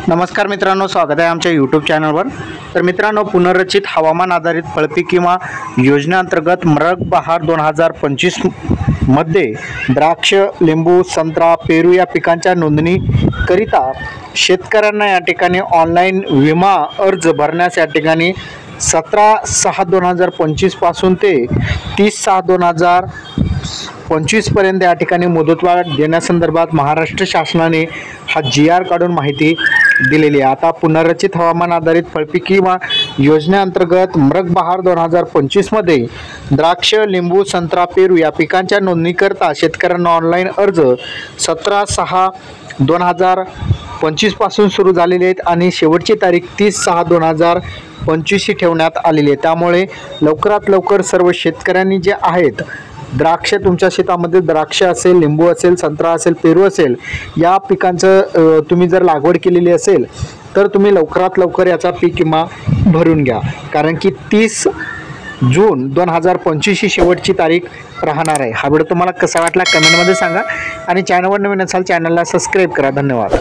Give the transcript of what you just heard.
नमस्कार मित्रांनो, स्वागत आहे आमच्या यूट्यूब चॅनलवर। तर मित्रांनो, पुनर्रचित हवामान आधारित फळपीक किंवा योजनेअंतर्गत मृग बहार 2025 मध्ये द्राक्ष, लिंबू, संत्रा, पेरू या पिकांच्या नोंदणीकरिता शेतकऱ्यांना या ठिकाणी ऑनलाईन विमा अर्ज भरण्यास या ठिकाणी 17/6/2025 पासून ते 30/6/2025 पर्यंत या ठिकाणी मुदतवाढ देण्यासंदर्भात महाराष्ट्र शासनाने हा GR काढून माहिती दिलेली आहे। आता पुनर्रचित हवामान आधारित फळपीक किंवा योजनेअंतर्गत मृग बहार 2025 मध्ये द्राक्ष, लिंबू, संत्रा, पेरू या पिकांच्या नोंदणीकरता शेतकऱ्यांना ऑनलाईन अर्ज 17/6/2025 पासून सुरू झालेले आहेत आणि शेवटची तारीख 30/6/2025 ही ठेवण्यात आलेली आहे। त्यामुळे लवकरात लवकर सर्व शेतकऱ्यांनी जे आहेत, द्राक्ष तुमच्या शेतामध्ये द्राक्ष असेल, लिंबू असेल, संत्रा असेल, पेरू असेल, या पिकांचं तुम्ही जर लागवड केलेली असेल तर तुम्ही लवकरात लवकर याचा पीक विमा भरून घ्या, कारण की 30 जून 2025 ही शेवटची तारीख राहणार आहे। हा व्हिडिओ तुम्हाला कसा वाटला कमेंटमध्ये सांगा आणि चॅनलवर नवीन असाल चॅनलला सबस्क्राईब करा। धन्यवाद।